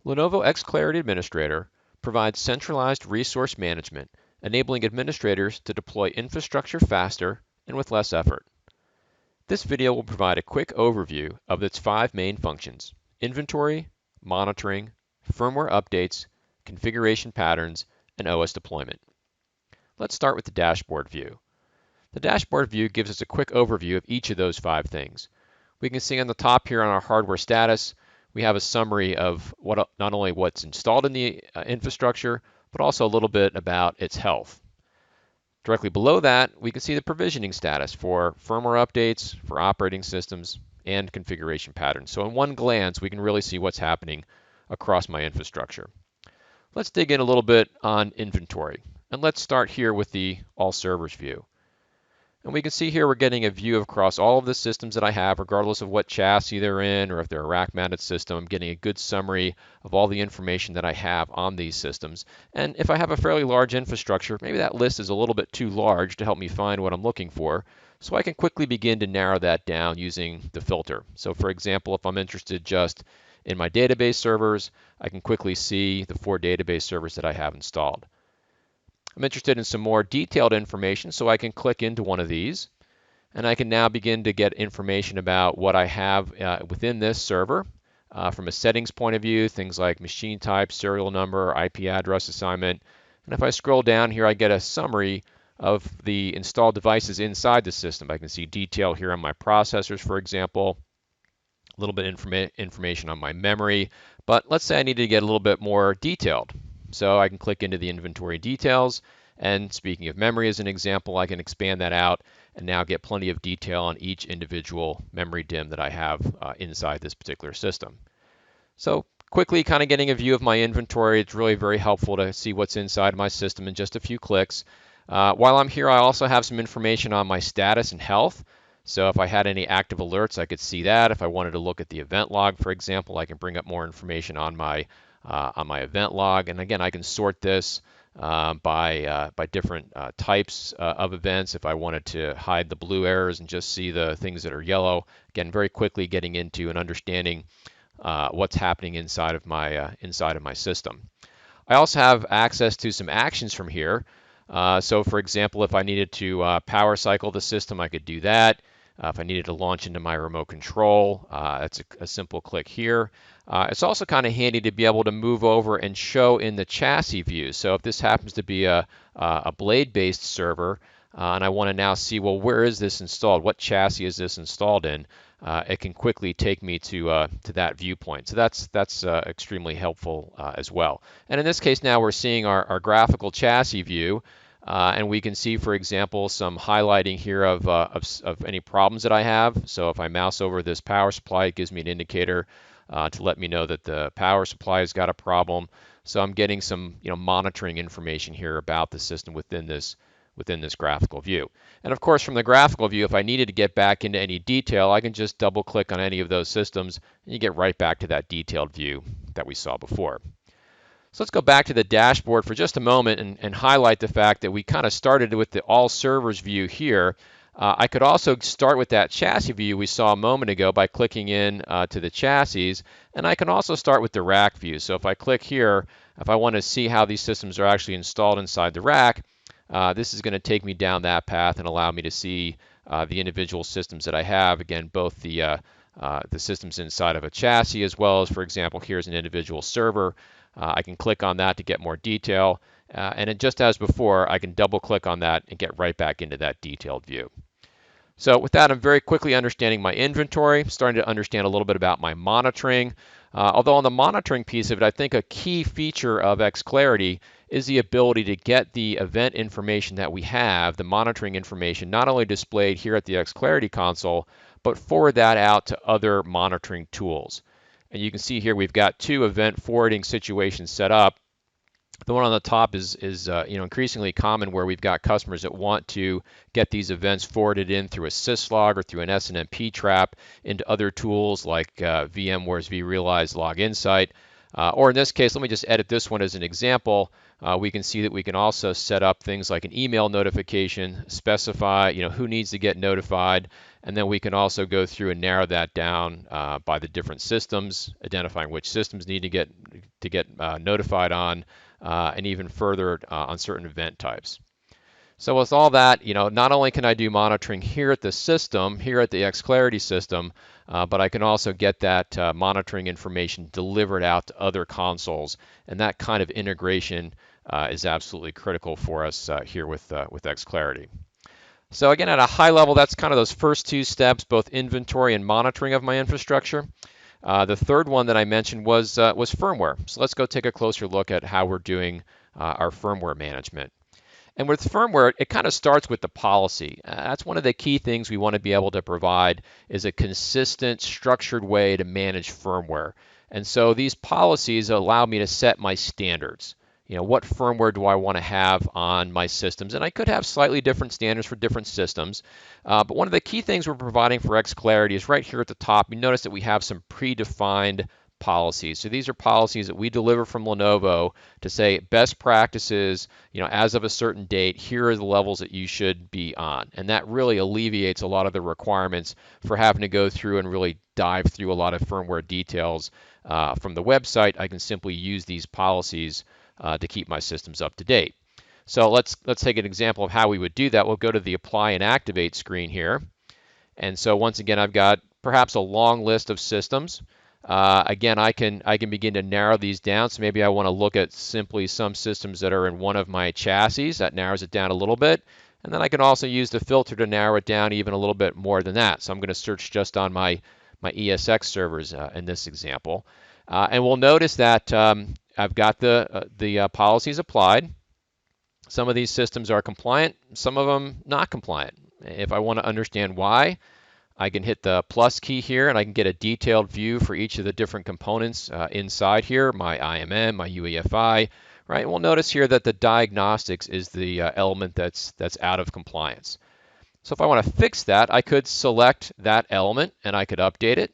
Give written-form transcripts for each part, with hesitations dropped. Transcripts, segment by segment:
Lenovo XClarity Administrator provides centralized resource management, enabling administrators to deploy infrastructure faster and with less effort. This video will provide a quick overview of its 5 main functions: inventory, monitoring, firmware updates, configuration patterns, and OS deployment. Let's start with the dashboard view. The dashboard view gives us a quick overview of each of those 5 things. We can see on the top here on our hardware status, we have a summary of not only what's installed in the infrastructure, but also a little bit about its health. Directly below that, we can see the provisioning status for firmware updates, for operating systems, and configuration patterns. So in one glance, we can really see what's happening across my infrastructure. Let's dig in a little bit on inventory. And let's start here with the all servers view. And we can see here we're getting a view across all of the systems that I have, regardless of what chassis they're in or if they're a rack-mounted system. I'm getting a good summary of all the information that I have on these systems. And if I have a fairly large infrastructure, maybe that list is a little bit too large to help me find what I'm looking for. So I can quickly begin to narrow that down using the filter. So for example, if I'm interested just in my database servers, I can quickly see the 4 database servers that I have installed. I'm interested in some more detailed information, so I can click into one of these, and I can now begin to get information about what I have within this server. From a settings point of view, things like machine type, serial number, IP address assignment. And if I scroll down here, I get a summary of the installed devices inside the system. I can see detail here on my processors, for example, a little bit information on my memory. But let's say I need to get a little bit more detailed. So I can click into the inventory details, and speaking of memory as an example, I can expand that out and now get plenty of detail on each individual memory DIMM that I have inside this particular system. So quickly kind of getting a view of my inventory, it's really very helpful to see what's inside my system in just a few clicks. While I'm here, I also have some information on my status and health. So if I had any active alerts, I could see that. If I wanted to look at the event log, for example, I can bring up more information on my event log. And again, I can sort this by different types of events. If I wanted to hide the blue errors and just see the things that are yellow, again, very quickly getting into and understanding what's happening inside of my system. I also have access to some actions from here. So for example, if I needed to power cycle the system, I could do that. If I needed to launch into my remote control, that's a simple click here. It's also kind of handy to be able to move over and show in the chassis view. So if this happens to be a blade-based server, and I want to now see, well, where is this installed? What chassis is this installed in? It can quickly take me to that viewpoint. So that's extremely helpful as well. And in this case now we're seeing our graphical chassis view. And we can see, for example, some highlighting here of any problems that I have. So if I mouse over this power supply, it gives me an indicator to let me know that the power supply has got a problem. So I'm getting some monitoring information here about the system within this graphical view. And of course, from the graphical view, if I needed to get back into any detail, I can just double click on any of those systems and you get right back to that detailed view that we saw before. So let's go back to the dashboard for just a moment and highlight the fact that we kind of started with the all servers view here. I could also start with that chassis view we saw a moment ago by clicking in to the chassis, and I can also start with the rack view. So if I click here, if I want to see how these systems are actually installed inside the rack, this is going to take me down that path and allow me to see the individual systems that I have. Again, both the systems inside of a chassis as well as, for example, here's an individual server. I can click on that to get more detail. And just as before, I can double click on that and get right back into that detailed view. So with that, I'm very quickly understanding my inventory, starting to understand a little bit about my monitoring. Although on the monitoring piece of it, I think a key feature of XClarity is the ability to get the event information that we have, the monitoring information, not only displayed here at the XClarity console, but forward that out to other monitoring tools. And you can see here we've got 2 event forwarding situations set up. The one on the top is increasingly common, where we've got customers that want to get these events forwarded in through a syslog or through an SNMP trap into other tools like VMware's vRealize Log Insight. Or in this case, let me just edit this one as an example. We can see that we can also set up things like an email notification, specify who needs to get notified, and then we can also go through and narrow that down by the different systems, identifying which systems need to get notified on, and even further on certain event types. So with all that, not only can I do monitoring here at the system, here at the XClarity system, but I can also get that monitoring information delivered out to other consoles, and that kind of integration is absolutely critical for us here with XClarity. So again, at a high level, that's kind of those first two steps, both inventory and monitoring of my infrastructure. The third one that I mentioned was firmware. So let's go take a closer look at how we're doing our firmware management. And with firmware, it kind of starts with the policy. That's one of the key things we want to be able to provide is a consistent, structured way to manage firmware. And so these policies allow me to set my standards. What firmware do I want to have on my systems? And I could have slightly different standards for different systems. But one of the key things we're providing for XClarity is right here at the top. You notice that we have some predefined policies. So these are policies that we deliver from Lenovo to say best practices, as of a certain date, here are the levels that you should be on. And that really alleviates a lot of the requirements for having to go through and really dive through a lot of firmware details from the website. I can simply use these policies to keep my systems up to date. So let's take an example of how we would do that. We'll go to the Apply and Activate screen here. And so once again, I've got perhaps a long list of systems. Again, I can begin to narrow these down. So maybe I want to look at simply some systems that are in one of my chassis. That narrows it down a little bit. And then I can also use the filter to narrow it down even a little bit more than that. So I'm going to search just on my ESX servers in this example. And we'll notice that I've got the policies applied. Some of these systems are compliant, some of them not compliant. If I want to understand why, I can hit the plus key here and I can get a detailed view for each of the different components inside here, my IMM, my UEFI, right? We'll notice here that the diagnostics is the element that's out of compliance. So if I want to fix that, I could select that element and I could update it.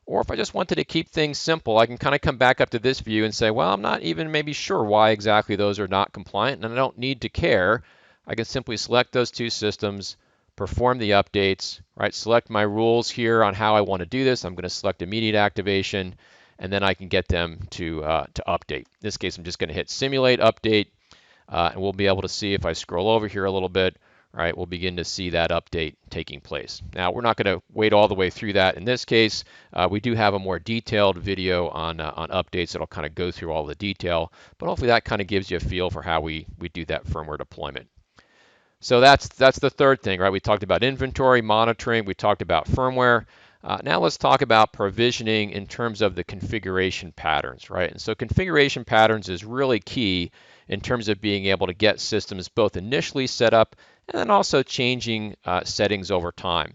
Or if I just wanted to keep things simple, I can kind of come back up to this view and say, well, I'm not even maybe sure why exactly those are not compliant, and I don't need to care. I can simply select those two systems, perform the updates, right? Select my rules here on how I want to do this. I'm going to select immediate activation, and then I can get them to update. In this case, I'm just going to hit simulate update, and we'll be able to see if I scroll over here a little bit, right? We'll begin to see that update taking place. Now, we're not going to wait all the way through that. In this case, we do have a more detailed video on updates that'll kind of go through all the detail, but hopefully that kind of gives you a feel for how we do that firmware deployment. So that's the third thing, right? We talked about inventory, monitoring, we talked about firmware. Now let's talk about provisioning in terms of the configuration patterns, right? And so configuration patterns is really key in terms of being able to get systems both initially set up and then also changing settings over time.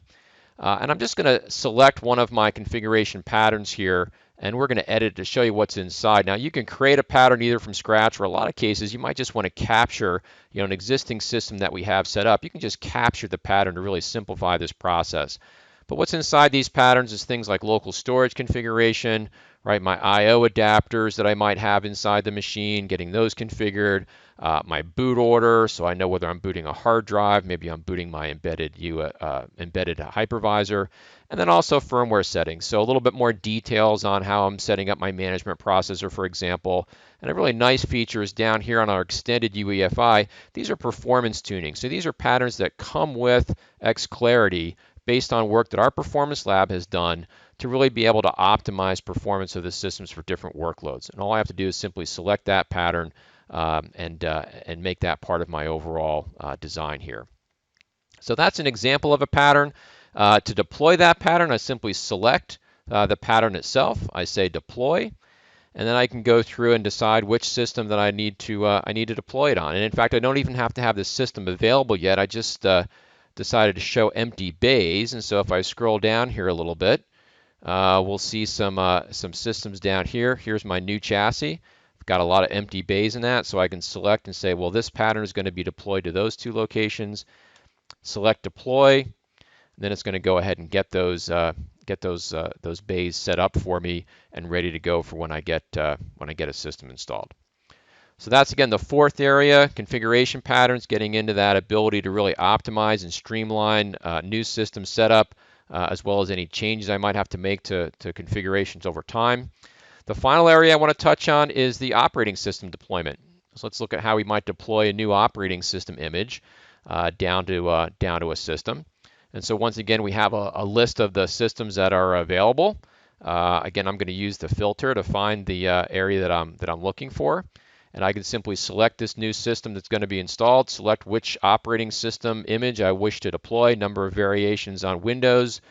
And I'm just going to select one of my configuration patterns here, and we're going to edit to show you what's inside. Now, you can create a pattern either from scratch, or a lot of cases, you might just want to capture an existing system that we have set up. You can just capture the pattern to really simplify this process. But what's inside these patterns is things like local storage configuration, right? My I/O adapters that I might have inside the machine, getting those configured, my boot order, so I know whether I'm booting a hard drive, maybe I'm booting my embedded hypervisor, and then also firmware settings. So a little bit more details on how I'm setting up my management processor, for example. And a really nice feature is down here on our extended UEFI. These are performance tuning. So these are patterns that come with XClarity based on work that our performance lab has done to really be able to optimize performance of the systems for different workloads. And all I have to do is simply select that pattern and make that part of my overall design here. So that's an example of a pattern. To deploy that pattern, I simply select the pattern itself. I say deploy, and then I can go through and decide which system that I need to deploy it on. And in fact, I don't even have to have the system available yet. I just decided to show empty bays, and so if I scroll down here a little bit, we'll see some systems down here. Here's my new chassis. I've got a lot of empty bays in that, so I can select and say, well, this pattern is going to be deployed to those two locations. Select deploy, and then it's going to go ahead and get those get those bays set up for me and ready to go for when I get a system installed. So that's, again, the fourth area, configuration patterns, getting into that ability to really optimize and streamline new system setup, as well as any changes I might have to make to configurations over time. The final area I want to touch on is the operating system deployment. So let's look at how we might deploy a new operating system image down to a system. And so once again, we have a list of the systems that are available. Again, I'm going to use the filter to find the area that I'm looking for. And I can simply select this new system that's going to be installed, select which operating system image I wish to deploy, number of variations on Windows,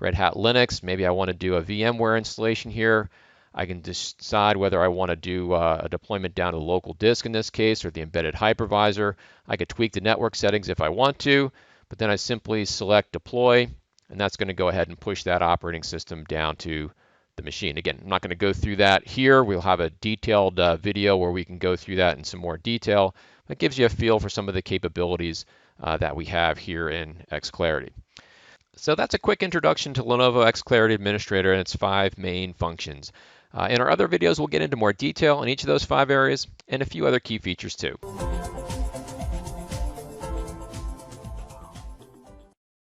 Red Hat Linux. Maybe I want to do a VMware installation here. I can decide whether I want to do a deployment down to the local disk in this case, or the embedded hypervisor. I could tweak the network settings if I want to, but then I simply select deploy, and that's going to go ahead and push that operating system down to the machine. Again, I'm not going to go through that here. We'll have a detailed video where we can go through that in some more detail. That gives you a feel for some of the capabilities that we have here in XClarity. So that's a quick introduction to Lenovo XClarity Administrator and its 5 main functions. In our other videos, we'll get into more detail in each of those 5 areas and a few other key features too.